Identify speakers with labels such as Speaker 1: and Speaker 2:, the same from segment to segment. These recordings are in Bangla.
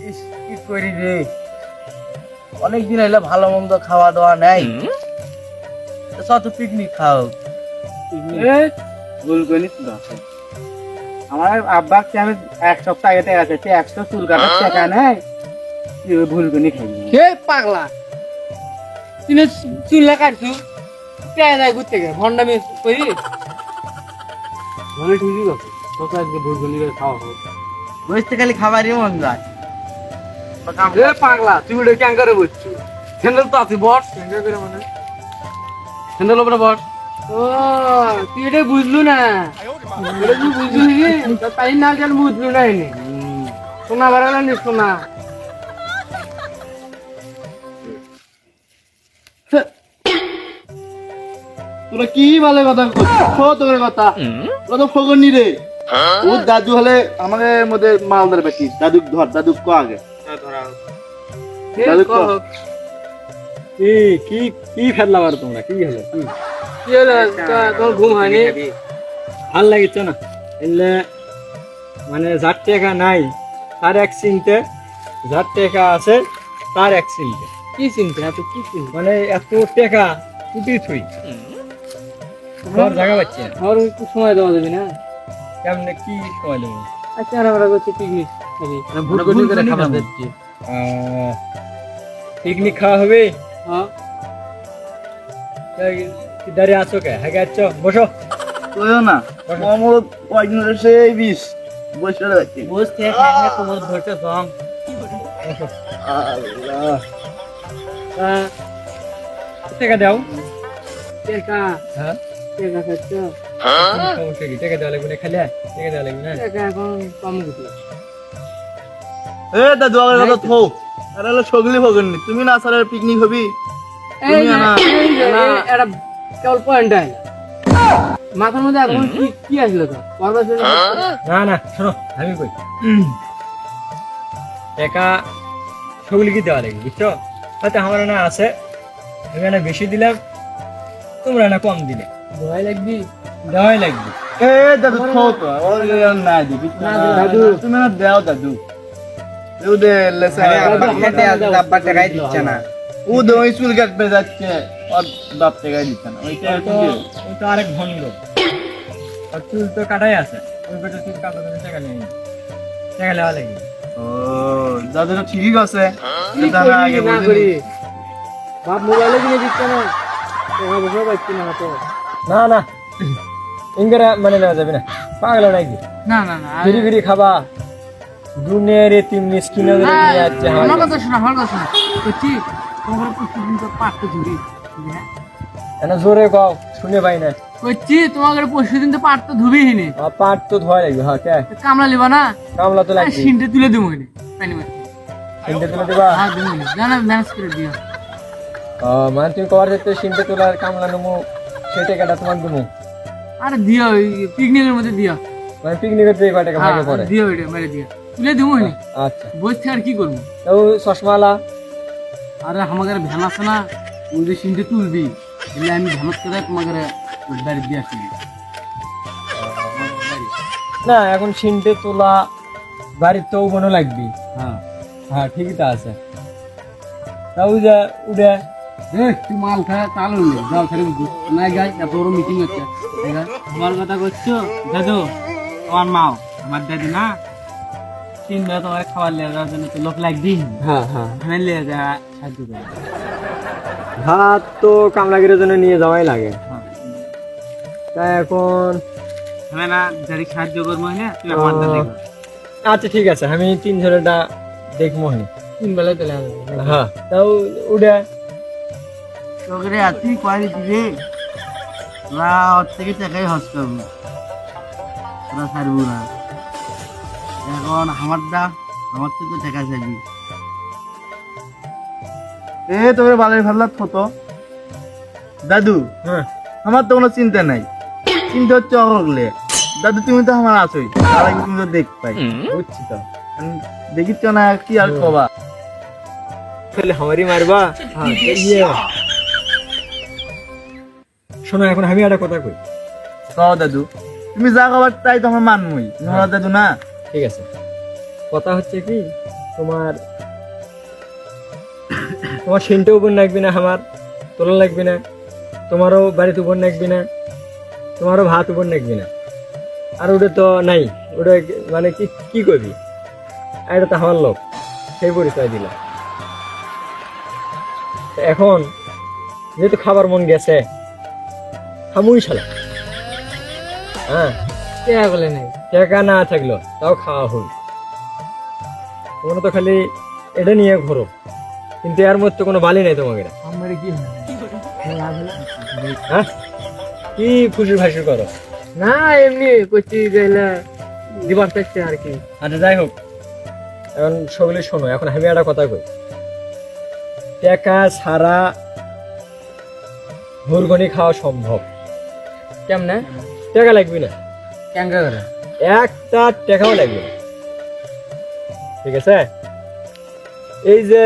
Speaker 1: কি করি রে, অনেকদিন হইলে ভালো মন্দ খাওয়া দাওয়া নেই, তো পিকনিক খাও।
Speaker 2: ভুল করিস না। আমার আব্বাকে আমি এক সপ্তাহ আগে টাকা চাইছি, 100 চুল কাটার টাকা নেই, তুই ওই ভুল করে খাবি।
Speaker 3: হে পাগলা, তুমি চুল্লা কাটছো টাকা নাই ঘুরতে গে ভন্ডামি করি
Speaker 2: মানে ঠিকই কথা, তোকে আজকে ভুল করে খাওয়া হোক।
Speaker 1: বসতে খালি খাবারই মন যায়।
Speaker 2: এ পাগলা, তুই ওটা কেন করে বসছো? স্যান্ডেল তো আছে, বস। স্যান্ডেল করে মানে স্যান্ডেল উপরে বস।
Speaker 3: ও তুই এটা বুঝলু না, এটা তুই বুঝলি তাই না কেন বুঝলু না এনে সোনা বাড়ালা নি সোনা।
Speaker 2: তোরা কি ভালো কথা কো, তোর কথা তোরা তো ফগনি রে। ও দাদু হলে আমাদের মধ্যে মালদার বেশি। দাদু ধর, দাদু কো আগে দাদু কো। কি কি কি ফেললা বার তোমরা? কি হলো?
Speaker 3: কি হলো তোমার ঘুম হয়নি?
Speaker 2: ভাল লাগিছে না এলে মানে যার টাকা নাই তার এক চিনতে, যার টাকা আছে তার এক চিনতে।
Speaker 3: কি চিন্তা এত কি চিন্তা?
Speaker 2: মানে এত টাকা কুটি থুই ঘর জায়গা পাচ্ছি না।
Speaker 3: আর একটু সময় দেওয়া যাবে না?
Speaker 2: কেমনে কি সময় দেবো?
Speaker 3: আচ্ছা আমরা করছি পিকনিক
Speaker 2: পিকনিক খাওয়া হবে।
Speaker 3: হ্যাঁ
Speaker 2: দাঁড়িয়ে আছো কে? হ্যাঁ আছো, বসো।
Speaker 1: তুইও না আমার কয়েকদিন ধরে সেই বিষ বসে রয়েছে।
Speaker 3: বসতে খাইলে তোমার ধরতে কম।
Speaker 1: আল্লাহ,
Speaker 2: টাকা দাও।
Speaker 3: টাকা
Speaker 2: হ্যাঁ
Speaker 3: টাকা খাচ্ছ?
Speaker 2: সমস্যা কি? টাকা দেওয়া লাগবে না? খালি টাকা দেওয়া লাগবে না?
Speaker 3: টাকা এখন কম কিছু
Speaker 1: এ দাদু আমার কথা থো, আরে হলো সগলি ভগনি, তুমি না আসলে পিকনিক হবি।
Speaker 3: এই
Speaker 1: তুমি
Speaker 3: যে,
Speaker 1: না
Speaker 3: এই যে, এটা কেবল পয়েন্ট আইলা মাথার মধ্যে এখন কি কি আসলো তো পরবার
Speaker 2: না না, শোনো আমি কই, টাকা সবগুলি কি দেওয়া লাগবে বুঝছো? হয়তো আমার না আছে, আমি না বেশি দিলাম, তোমরা না কম দিলে,
Speaker 3: ভয় লাগবি।
Speaker 2: দেওয়াই লাগবে।
Speaker 1: এ দাদু থো তো, ওর না দিবি না দাদু, তুমি না দাও দাদু। ও দে লেসা আব্বা টাকাই দিচ্ছে না, ও দে ওই চুল কাটতে যাচ্ছে, ওর বাপ টাকাই দিচ্ছে না। ওইটা
Speaker 2: ওই তো আরেক ভণ্ড, আর চুল তো কাটাই আছে, ওই বেটা চুল কাটার জন্য টাকা নেই, টাকা নেওয়া লাগবে।
Speaker 1: ও দাদু তো ঠিকই আছে,
Speaker 3: কি করি না করি বাপ মোবাইলে কিনে দিচ্ছে না, টাকা পয়সা পাচ্ছি না তো।
Speaker 2: না না, ইংরেজি মানে নেওয়া যাবে না, পাগলা নাকি?
Speaker 3: না না না
Speaker 2: ফিরি ফিরি খাবা, দুনিয়ার তিন মিসকিন নিয়ে যাচ্ছে।
Speaker 3: আমার কথা শোনা, আমার কথা শোনা করছি তোমার প্রতিদিন তো পাটতে ধরি
Speaker 2: এনা জোরে কও, শুনে পাই না।
Speaker 3: করছি তোমাকে পরশুদিন তো পাট তো ধুবি হিনি,
Speaker 2: পাট তো ধোয়া লাগবে। হ্যাঁ কে
Speaker 3: কামলা লিবা না?
Speaker 2: কামলা তো লাগবে,
Speaker 3: সিনটা তুলে দেবো হিনি পানি মারতে।
Speaker 2: সিনটে তুলে দিবা?
Speaker 3: হ্যাঁ দেবো হিনি, জানা ম্যানেজ করে দিও।
Speaker 2: মানে তুমি কবার যেতে সিনটে তোলার কামলা নেবো, সেই টাকাটা তোমার দেবো।
Speaker 3: আরে দিও পিকনিকের মধ্যে দিও,
Speaker 2: মানে পিকনিকের যে কয় টাকা ভাগে পড়ে
Speaker 3: দিও এটা মেরে দিও, তুলে দেবো হিনি।
Speaker 2: আচ্ছা,
Speaker 3: বসে আর কি করবো?
Speaker 2: তো চশমালা
Speaker 3: আরে আমাদের ভ্যান আছে না, ওই যে সিনটা তুলবি, এলে আমি ভ্যানত করে তোমাকে বাড়ি দিয়ে আসি।
Speaker 2: না, এখন সিনটে তোলা বাড়ির তো মনে লাগবে।
Speaker 3: হ্যাঁ
Speaker 2: হ্যাঁ ঠিকই তো আছে। তা উড়ে উড়ে
Speaker 3: তুই মাল খায় চালু নেই, যাও ছেড়ে দিচ্ছি নাই গাই, এত বড় মিটিং হচ্ছে। আমার কথা করছো দাদু, আমার মাও আমার দাদু না কিনবে তোমার খাবার লিয়ে যাওয়ার জন্য তো লোক লাগবেই,
Speaker 2: হ্যাঁ হ্যাঁ,
Speaker 3: ওখানে লিয়ে যা সাহায্য করে।
Speaker 2: ভাত তো কামলাগিরের জন্য নিয়ে যাওয়াই লাগে। তা এখন
Speaker 3: হ্যাঁ না যারি সাহায্য করবো না, তুই আমার দাদু দেখো
Speaker 2: আচ্ছা ঠিক আছে, আমি 3 ঝোড়াটা দেখবো।
Speaker 3: তিন বেলায় চলে আসবে।
Speaker 2: হ্যাঁ, তাও উড়ে
Speaker 1: তোকে আর তুই কয়নি দিবি না, ওর থেকে টাকাই হস করবো, ওরা ছাড়বো না। এখন আমার তো টাকা চাইবি। এ তোকে বালের ভাল্লা থতো দাদু,
Speaker 2: হ্যাঁ
Speaker 1: আমার তো কোনো চিন্তা নাই, চিন্তা হচ্ছে অগলে। দাদু তুমি তো আমার আছোই, তার আগে তুমি তো দেখ পাই,
Speaker 2: বুঝছি তো।
Speaker 1: দেখিচ্ছ না কি আর কবা।
Speaker 2: তাহলে আমারই মারবা? হ্যাঁ শোনো, এখন আমি একটা কথা কই।
Speaker 1: কও দাদু, তুমি যা কবার তাই তো আমার মানমই, তোমার দাদু না।
Speaker 2: ঠিক আছে, কথা হচ্ছে কি,
Speaker 4: তোমার তোমার সেন্টও বোন লাগবে না, আমার তোলা লাগবে না, তোমারও বাড়িতে বোন লাগবে না, তোমারও ভাত বোন লাগবে না। আর ওটা তো নাই, ওটা মানে কি কি করবি? আর এটা তো আমার লোক, সেই পরিচয় দিলাম। এখন যেহেতু খাবার মন গেছে, খামুই শালা। হ্যাঁ,
Speaker 3: টাকা বলে নাই
Speaker 4: টাকা না থাকলো তাও খাওয়া হল। তোমরা তো খালি এটা নিয়ে ঘোরো, কিন্তু এর মধ্যে কোনো বালি নাই তোমাকে।
Speaker 3: আমার কি
Speaker 4: হ্যাঁ, কি খুশি ভাসি করো?
Speaker 3: না এমনি করছি গেলে দিবার চাইছে আর কি।
Speaker 4: আচ্ছা যাই হোক, এখন সকলে শোনো, এখন আমি একটা কথা কই। টাকা ছাড়া মুরগনি খাওয়া সম্ভব।
Speaker 3: কেমনে
Speaker 4: টাকা লাগবে না,
Speaker 3: ক্যাঙ্গা করে
Speaker 4: একটা টাকাও লাগবে না, ঠিক আছে? এই যে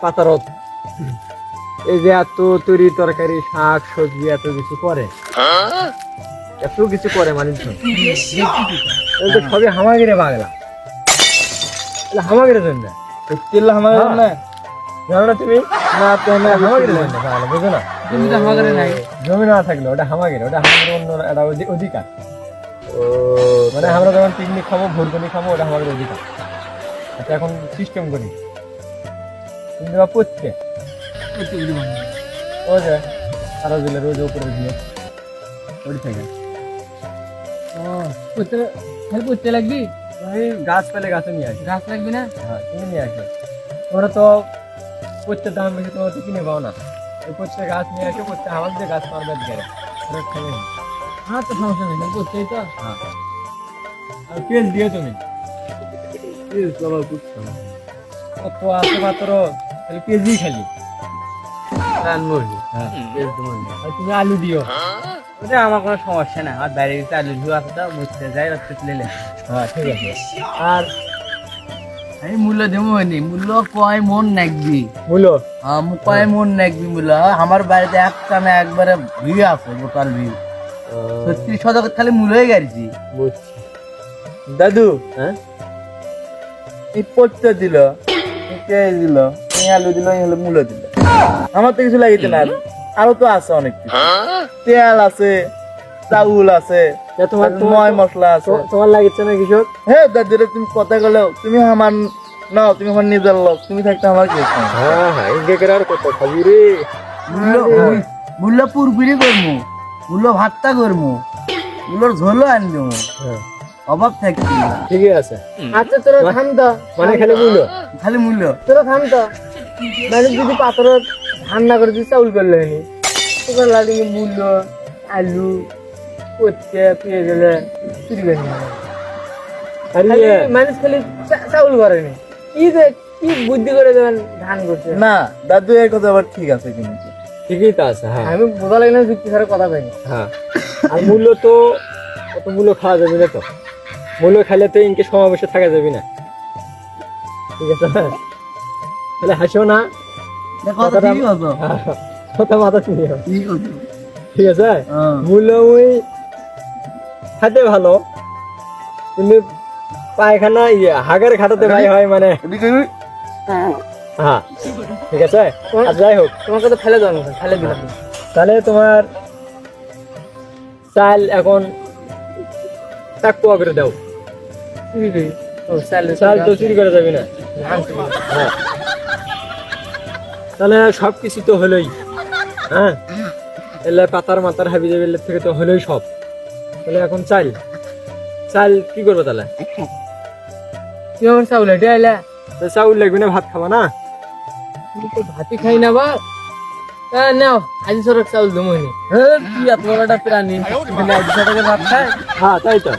Speaker 4: পাতারত, এই যে এত তরি তরকারি শাক সবজি এত কিছু করে, এত কিছু করে মানুষজন, এই তো সবই হামাগিরে বাগলা, হামাগিরে জন্য।
Speaker 1: কিল্লা আমার না
Speaker 4: জানো না তুমি?
Speaker 1: না তো আমি
Speaker 4: হামাগিরে জন্য বাগলা, বুঝো না?
Speaker 3: তুমি তো আমাদের নাই
Speaker 4: জমি না থাকলে ওটা হামাগিরে, ওটা আমাদের অন্য একটা অধিকার। মানে আমরা যখন পিকনিক খাবো, ভোরগনি খাবো, ওটা আমাদের অধিকার। আচ্ছা এখন সিস্টেম করি, তুমি দেবা পড়তে, ও যে আরো দিলে রোজ উপরে দিয়ে ওটি থেকে
Speaker 3: করতে লাগবি,
Speaker 4: তুমি গাছ পেলে গাছে নিয়ে আসবে।
Speaker 3: গাছ লাগবি না।
Speaker 4: হ্যাঁ, তুমি নিয়ে আসবে। তোমরা তো পড়তে দাম বেশি, তোমরা তো কিনে পাও না। ওই পড়তে গাছ নিয়ে আসে, পড়তে আমার যে গাছ মারবে গেলে ওরা খেয়ে নিই।
Speaker 3: হ্যাঁ তো সমস্যা নেই, করতেই তো।
Speaker 4: হ্যাঁ, আর পেঁয়াজ দিও তুমি, কত আছে মাত্র, খালি পেঁয়াজই খালি। হ্যাঁ, আর তুমি আলু দিও।
Speaker 3: ওটা আমার কোনো সমস্যা না, আর বাইরে গেছে আলু ঝু আছে তো বুঝতে যাই রাখতে লেলে।
Speaker 4: হ্যাঁ ঠিক আছে। আর
Speaker 3: আমি মূল্য দেবো নি, মূল্য কয় মন নাকবি,
Speaker 4: বলো,
Speaker 3: কয় মন নাকবি মূল্য। আমার বাড়িতে একটা না একবারে ভিউ আছে, বোকাল ভিউ 36 শতক খালি মূল হয়ে গেছি।
Speaker 4: বুঝছি।
Speaker 1: দাদু
Speaker 4: হ্যাঁ,
Speaker 1: এই পড়তে দিল, পেঁয়াজ দিল, এই আলু দিল, এই হলো মূলো দিল। আমার তো কিছু লাগিতে না, আরো তো আছে অনেক কিছু, তেল আছে, চাউল আছে,
Speaker 4: তা তোমার
Speaker 1: ময় মশলা আছে।
Speaker 4: তোমার লাগিচ্ছে না কৃষক?
Speaker 1: হ্যাঁ দাদু, তুমি কথা গেলেও তুমি আমার নাও, তুমি আমার নিজের লোক, তুমি থাকতে আমার কি হচ্ছে?
Speaker 4: হ্যাঁ হ্যাঁ, ইংরেজি আর কত খাবি রে?
Speaker 3: মূল্য পুরপুরি করমু, মূল্য ভাতটা করমু, মূল্যর ঝোলও আনবো,
Speaker 4: হ্যাঁ,
Speaker 3: অভাব থাকবে না।
Speaker 4: ঠিকই আছে।
Speaker 3: আচ্ছা তোরা থাম তো,
Speaker 4: মানে খালি বললো
Speaker 3: খালি মূল্য
Speaker 4: তোরা থাম তো। মানে যদি পাথর ঠান্ডা করে দিই, চাউল করলে হয়নি, তোর লাগে মূল্য আলু করতে পেঁয়াজ গেলে চুরি করে মানুষ খালি চাউল করেনি, কি যে কি বুদ্ধি করে দেবেন ধান করছে।
Speaker 1: না দাদু, এই কথা আবার ঠিক আছে, কিন্তু
Speaker 4: ঠিকই তো আছে। হ্যাঁ, আমি বোঝা লাগে না, যুক্তি ছাড়া কথা পাইনি। হ্যাঁ, আর মূল্য তো অত মূল্য খাওয়া যাবে না, তো মূল্য খাইলে তো ইনকে সমাবেশে থাকা যাবে না, ঠিক আছে? তাহলে হাসো না,
Speaker 3: কথা ঠিকই হতো,
Speaker 4: কথা মাথা নিও,
Speaker 3: ঠিক হতো।
Speaker 4: ঠিক আছে? মূল্য ওই খাতে ভালো, কিন্তু পায়খানা হাগার খাটাতে ভাই হয়, মানে হ্যাঁ ঠিক আছে। আর যাই হোক, তোমাকে তো ফেলে দেওয়া ফেলে দিলাম। তাহলে তোমার চাল এখন তাক পোয়া করে দাও। চাল তো চুরি করা যাবে না। হ্যাঁ, তাহলে সব কিছু তো হলোই। হ্যাঁ, এলে পাতার মাতার হাবি জাবিলের থেকে তো হলোই সব। তাহলে এখন চাল চাল কি করবো তাহলে?
Speaker 3: তুই আমার চাউল হেঁটে আইলা,
Speaker 4: চাউল লাগবে না, ভাত খাবা না?
Speaker 3: ভাতই খাই না বা নাও আজি সরক চাউল দমনি। কি এত বড় একটা প্রাণী, আজি সরকের ভাত খায়?
Speaker 4: হ্যাঁ তাই তো,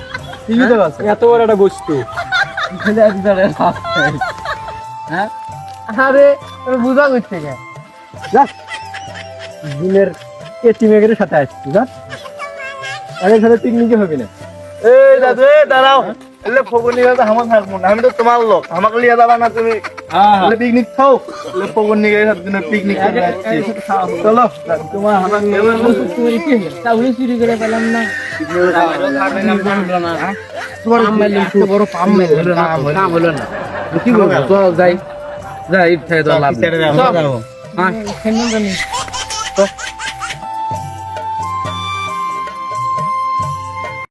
Speaker 1: ঠিকই তো আছে।
Speaker 4: এত বড় একটা বস্তু।
Speaker 3: আজি সরকের ভাত খায়? হ্যাঁ, আরে বুঝা করছে কে?
Speaker 4: দিনের এতিমের সাথে আসছি, এর সাথে পিকনিকে হবে না।
Speaker 1: এই দাদু, দাঁড়াও, এলে ফগুনি গেলে আমার থাকবো না, আমি তো তোমার লোক, আমাকে লিয়ে যাবা না তুমি? পিকনিক খাও, ফগুনি গেলে পিকনিক চলো। তোমার আমার
Speaker 3: চাউল চুরি করে পেলাম না। পাম মারলাম, এত বড় পাম মারলাম, কাম হলো না। কি বলবো, চল যাই, যাই, ইট থেকে তো লাভ নেই। চল। হ্যাঁ।